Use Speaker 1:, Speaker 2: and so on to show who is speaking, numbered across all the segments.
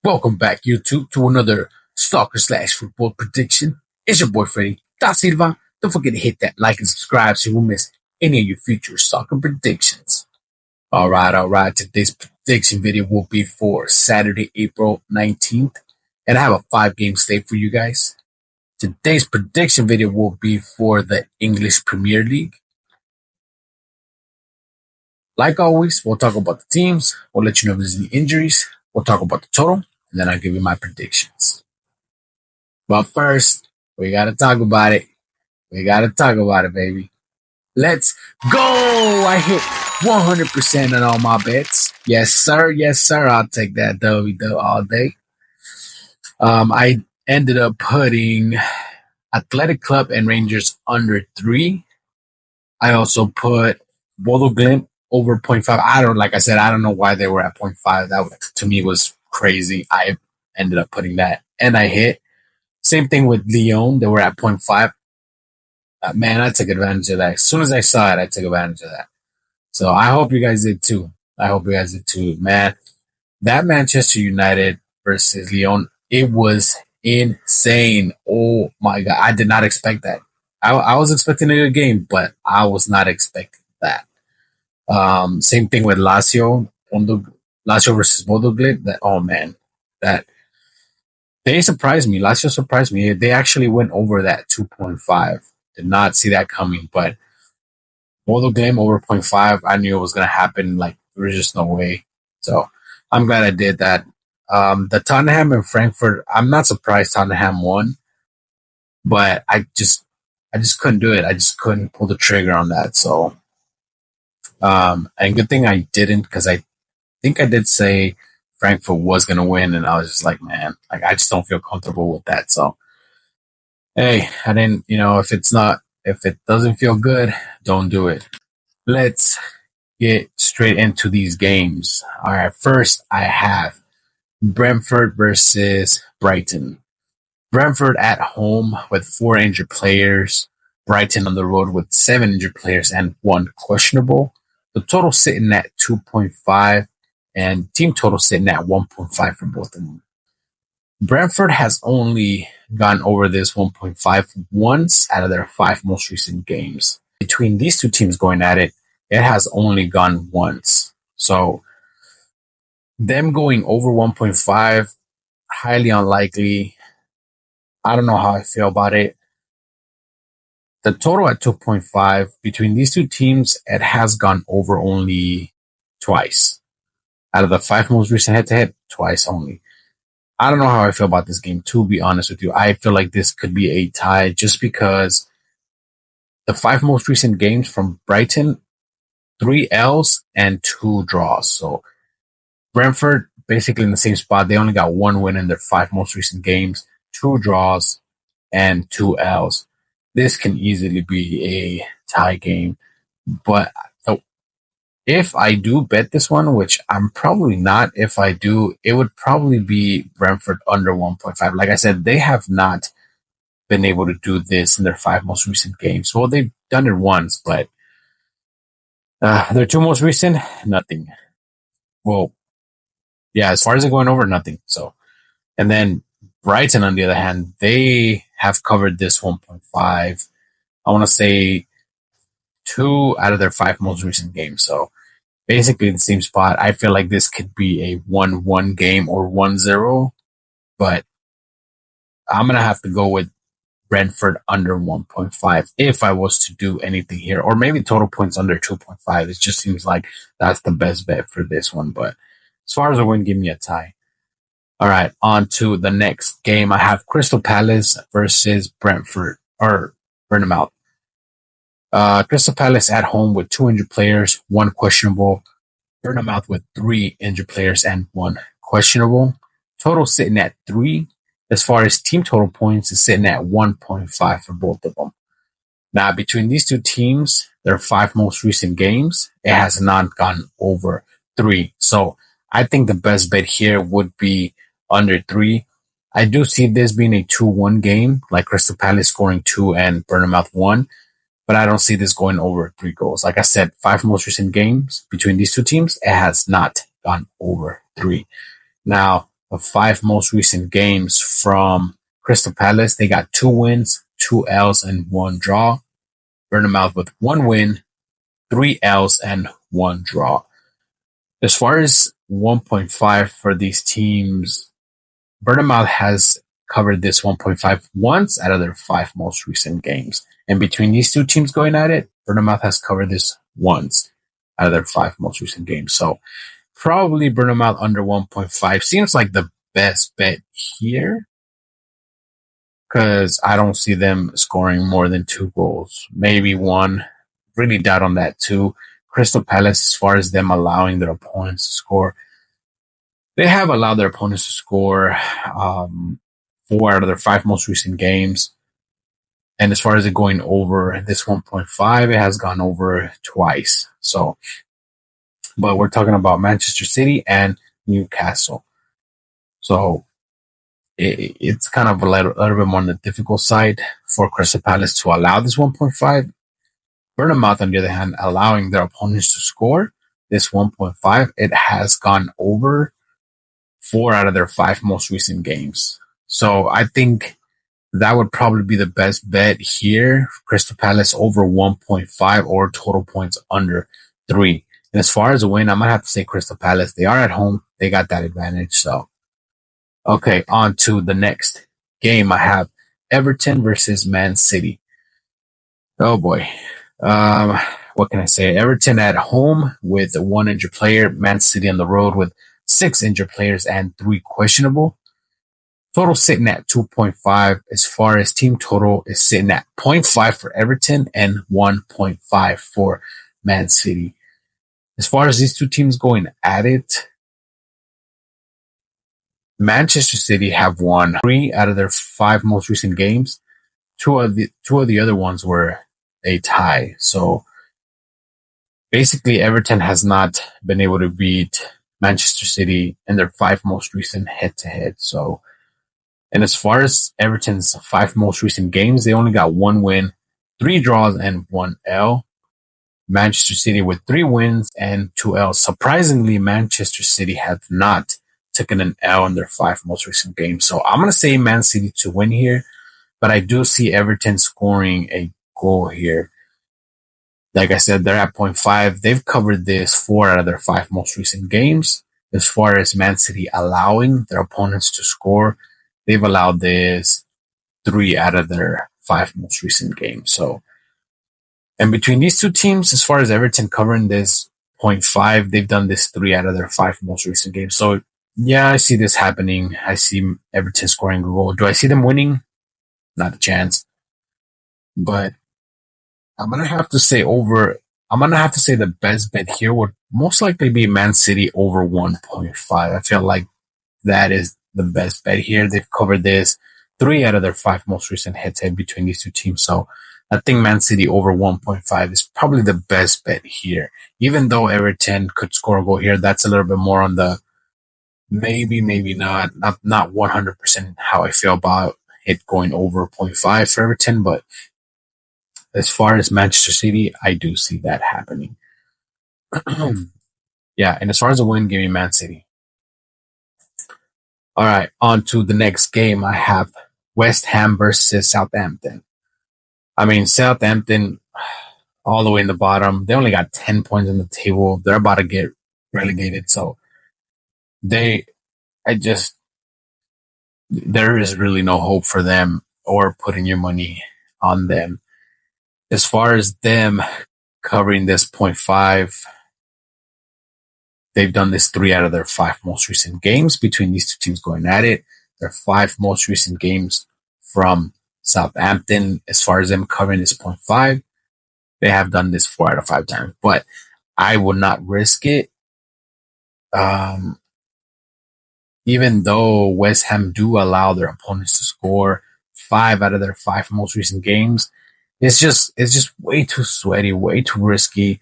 Speaker 1: Welcome back, YouTube, to another soccer slash football prediction. It's your boy Freddy Da Silva. Don't forget to hit that like and subscribe so you won't miss any of your future soccer predictions. All right. Today's prediction video will be for Saturday, April 19th, and I have a 5-game slate for you guys. Today's prediction video will be for the English Premier League. Like always, we'll talk about the teams. We'll let you know if there's any injuries. We'll talk about the total, and then I'll give you my predictions. But first, we got to talk about it. Baby. Let's go! I hit 100% on all my bets. Yes, sir. I'll take that W all day. I ended up putting Athletic Club and Rangers under 3. I also put Bodo Glimt over 0.5. I don't know why they were at 0.5. That to me was crazy. I ended up putting that and I hit. Same thing with Lyon. They were at 0.5. Man, I took advantage of that. As soon as I saw it, I took advantage of that. So I hope you guys did too. Man, that Manchester United versus Lyon, it was insane. Oh my God. I did not expect that. I was expecting a good game, but I was not expecting that. Same thing with Lazio versus Bodo Glimt. That they surprised me. Lazio surprised me. They actually went over that 2.5. Did not see that coming, but Bodo Glimt over 0.5. I knew it was going to happen. Like, there was just no way. So I'm glad I did that. The Tottenham and Frankfurt, I'm not surprised Tottenham won, but I just couldn't do it. I just couldn't pull the trigger on that. So, and good thing I didn't, because I think I did say Frankfurt was going to win, and I was just like, man, like, I just don't feel comfortable with that. So, hey, I didn't, if it doesn't feel good, don't do it. Let's get straight into these games. All right, first I have Brentford versus Brighton. Brentford at home with 4 injured players. Brighton on the road with 7 injured players and 1 questionable. The total sitting at 2.5 and team total sitting at 1.5 for both of them. Brentford has only gone over this 1.5 once out of their 5 most recent games. Between these two teams going at it, it has only gone once. So them going over 1.5, highly unlikely. I don't know how I feel about it. The total at 2.5, between these two teams, it has gone over only twice. Out of the 5 most recent head-to-head, twice only. I don't know how I feel about this game, to be honest with you. I feel like this could be a tie just because the 5 most recent games from Brighton, 3 L's and 2 draws. So Brentford basically in the same spot. They only got 1 win in their 5 most recent games, 2 draws and 2 L's. This can easily be a tie game. But if I do bet this one, which I'm probably not, if I do, it would probably be Brentford under 1.5. Like I said, they have not been able to do this in their 5 most recent games. Well, they've done it once, but their 2 most recent, nothing. Well, yeah, as far as it going over, nothing. So, and then Brighton, on the other hand, they have covered this 1.5. I want to say 2 out of their 5 most recent games. So basically the same spot. I feel like this could be a 1-1 game or 1-0, but I'm going to have to go with Brentford under 1.5 if I was to do anything here, or maybe total points under 2.5. It just seems like that's the best bet for this one. But as far as a win, give me a tie. All right, on to the next game. I have Crystal Palace versus Brentford or Bournemouth. Crystal Palace at home with 2 injured players, 1 questionable. Bournemouth with 3 injured players and 1 questionable. Total sitting at 3. As far as team total points, is sitting at 1.5 for both of them. Now, between these two teams, their 5 most recent games, it has not gone over 3. So I think the best bet here would be under 3. I do see this being a 2-1 game, like Crystal Palace scoring 2 and Bournemouth 1. But I don't see this going over 3 goals. Like I said, 5 most recent games between these two teams, it has not gone over 3. Now, the 5 most recent games from Crystal Palace, they got 2 wins, 2 L's, and 1 draw. Bournemouth with 1 win, 3 L's, and 1 draw. As far as 1.5 for these teams, Bournemouth has covered this 1.5 once out of their 5 most recent games. And between these two teams going at it, Bournemouth has covered this once out of their 5 most recent games. So probably Bournemouth under 1.5 seems like the best bet here because I don't see them scoring more than 2 goals, maybe one. Really doubt on that too. Crystal Palace, as far as them allowing their opponents to score, they have allowed their opponents to score 4 out of their 5 most recent games. And as far as it going over this 1.5, it has gone over twice. So, but we're talking about Manchester City and Newcastle. So it's kind of a little bit more on the difficult side for Crystal Palace to allow this 1.5. Bournemouth, on the other hand, allowing their opponents to score this 1.5, it has gone over 4 out of their 5 most recent games. So I think that would probably be the best bet here. Crystal Palace over 1.5 or total points under 3. And as far as a win, I'm going to have to say Crystal Palace. They are at home. They got that advantage. So, okay, on to the next game. I have Everton versus Man City. Oh boy. What can I say? Everton at home with 1 injured player. Man City on the road with 6 injured players and 3 questionable. Total sitting at 2.5. As far as team total is sitting at 0.5 for Everton and 1.5 for Man City. As far as these two teams going at it, Manchester City have won 3 out of their 5 most recent games. Two of the other ones were a tie. So basically, Everton has not been able to beat Manchester City in their 5 most recent head-to-head. So, and as far as Everton's 5 most recent games, they only got 1 win, 3 draws, and 1 L. Manchester City with 3 wins and 2 L's. Surprisingly, Manchester City have not taken an L in their 5 most recent games. So I'm going to say Man City to win here, but I do see Everton scoring a goal here. Like I said, they're at 0.5. They've covered this 4 out of their 5 most recent games. As far as Man City allowing their opponents to score, they've allowed this 3 out of their 5 most recent games. So, and between these two teams, as far as Everton covering this 0.5, they've done this 3 out of their 5 most recent games. So, yeah, I see this happening. I see Everton scoring a goal. Do I see them winning? Not a chance. But I'm going to have to say the best bet here would most likely be Man City over 1.5. I feel like that is the best bet here. They've covered this 3 out of their 5 most recent head-to-head between these two teams. So I think Man City over 1.5 is probably the best bet here. Even though Everton could score a goal here, that's a little bit more on the maybe not 100% how I feel about it going over 0.5 for Everton. But as far as Manchester City, I do see that happening. Yeah, and as far as a win, give me Man City. All right, on to the next game. I have West Ham versus Southampton. I mean, Southampton, all the way in the bottom. They only got 10 points on the table. They're about to get relegated. So there is really no hope for them or putting your money on them. As far as them covering this 0.5, they've done this 3 out of their 5 most recent games between these two teams going at it. Their 5 most recent games from Southampton, as far as them covering this 0.5, they have done this 4 out of 5 times. But I would not risk it. Even though West Ham do allow their opponents to score 5 out of their 5 most recent games, it's just way too sweaty, way too risky.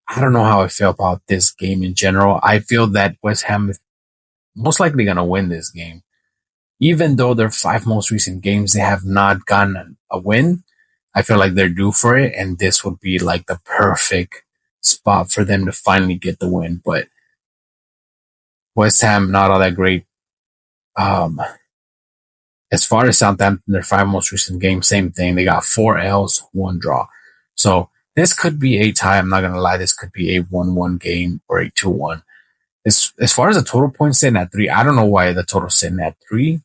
Speaker 1: I don't know how I feel about this game in general. I feel that West Ham is most likely going to win this game. Even though their 5 most recent games, they have not gotten a win, I feel like they're due for it, and this would be like the perfect spot for them to finally get the win. But West Ham, not all that great. Um, as far as Southampton, their 5 most recent games, same thing. They got 4 L's, 1 draw. So this could be a tie. I'm not gonna lie. This could be a 1-1 game or a 2-1. As far as the total points sitting at 3, I don't know why the total's sitting at 3.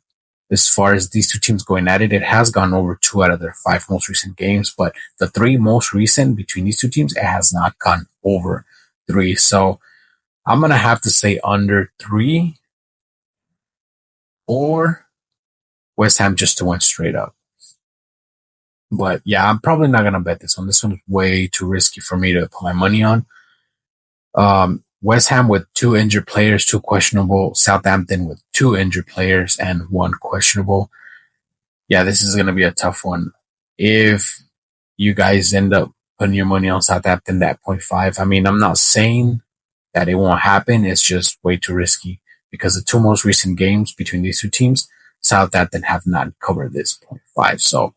Speaker 1: As far as these two teams going at it, it has gone over 2 out of their 5 most recent games, but the 3 most recent between these two teams, it has not gone over 3. So I'm gonna have to say under 3 or West Ham just to win straight up. But yeah, I'm probably not gonna bet this one. This one's way too risky for me to put my money on. West Ham with 2 injured players, 2 questionable. Southampton with 2 injured players and 1 questionable. Yeah, this is going to be a tough one. If you guys end up putting your money on Southampton at 0.5, I mean, I'm not saying that it won't happen. It's just way too risky because the 2 most recent games between these two teams, Southampton have not covered this 0.5. So,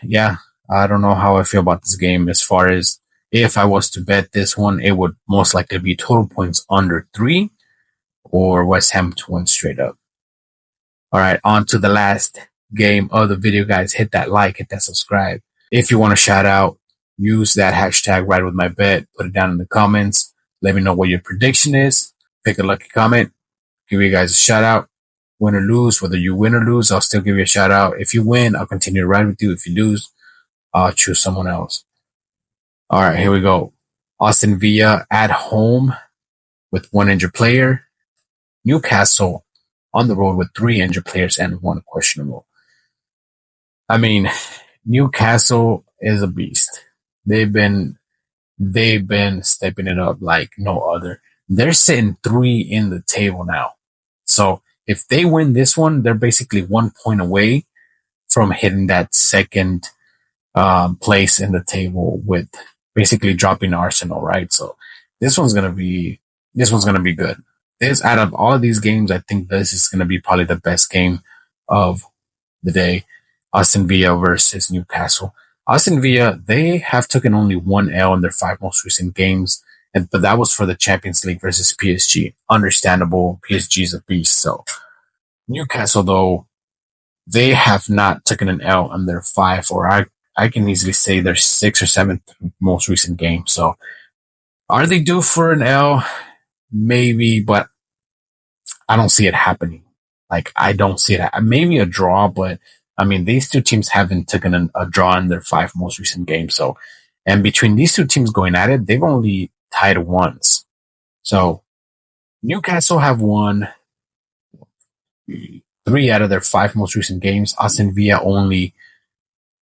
Speaker 1: yeah, I don't know how I feel about this game as far as if I was to bet this one, it would most likely be total points under 3 or West Ham to win straight up. All right, on to the last game of the video, guys. Hit that like, hit that subscribe. If you want to shout out, use that hashtag right with my bet. Put it down in the comments. Let me know what your prediction is. Pick a lucky comment. Give you guys a shout out. Win or lose, whether you win or lose, I'll still give you a shout out. If you win, I'll continue to ride with you. If you lose, I'll choose someone else. All right, here we go. Aston Villa at home with 1 injured player. Newcastle on the road with 3 injured players and 1 questionable. I mean, Newcastle is a beast. They've been stepping it up like no other. They're sitting 3 in the table now. So if they win this one, they're basically 1 point away from hitting that second place in the table with basically dropping Arsenal, right? So this one's gonna be good. This out of all of these games, I think this is gonna be probably the best game of the day. Aston Villa versus Newcastle. Aston Villa, they have taken only 1 L in their 5 most recent games, but that was for the Champions League versus PSG. Understandable, PSG is a beast. So Newcastle, though, they have not taken an L in their 5, or I can easily say their 6th or 7th most recent game. So are they due for an L? Maybe, but I don't see it happening. Like, I don't see it. Maybe a draw, but I mean, these two teams haven't taken a draw in their 5 most recent games. So, and between these two teams going at it, they've only tied once. So Newcastle have won 3 out of their 5 most recent games. Aston Villa only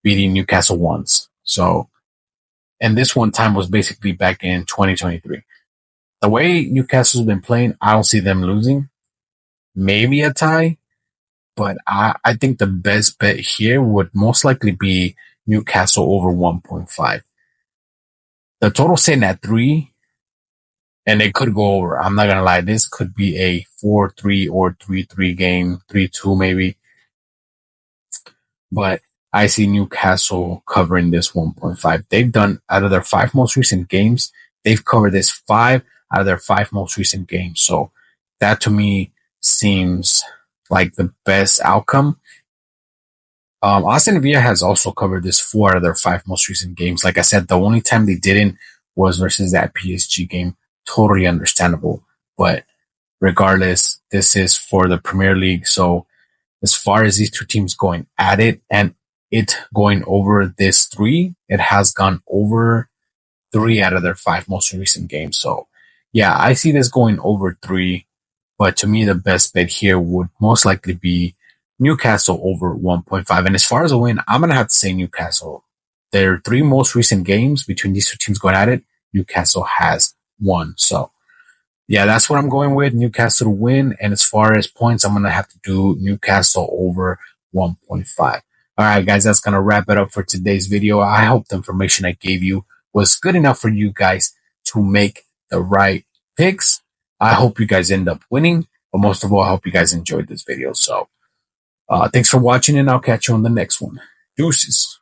Speaker 1: beating Newcastle once. So, and this one time was basically back in 2023. The way Newcastle's been playing, I don't see them losing. Maybe a tie, but I think the best bet here would most likely be Newcastle over 1.5. The total sitting at 3, and it could go over. I'm not going to lie. This could be a 4-3 or 3-3 game, 3-2 maybe. But I see Newcastle covering this 1.5. They've done, out of their 5 most recent games, they've covered this 5 out of their 5 most recent games. So that to me seems like the best outcome. Aston Villa has also covered this 4 out of their 5 most recent games. Like I said, the only time they didn't was versus that PSG game. Totally understandable. But regardless, this is for the Premier League. So as far as these two teams going at it and it going over this 3, it has gone over 3 out of their 5 most recent games. So yeah, I see this going over 3. But to me, the best bet here would most likely be Newcastle over 1.5. And as far as a win, I'm going to have to say Newcastle. Their 3 most recent games between these two teams going at it, Newcastle has won. So, yeah, that's what I'm going with. Newcastle to win. And as far as points, I'm going to have to do Newcastle over 1.5. All right, guys, that's going to wrap it up for today's video. I hope the information I gave you was good enough for you guys to make the right picks. I hope you guys end up winning, but most of all, I hope you guys enjoyed this video. So, thanks for watching, and I'll catch you on the next one. Deuces.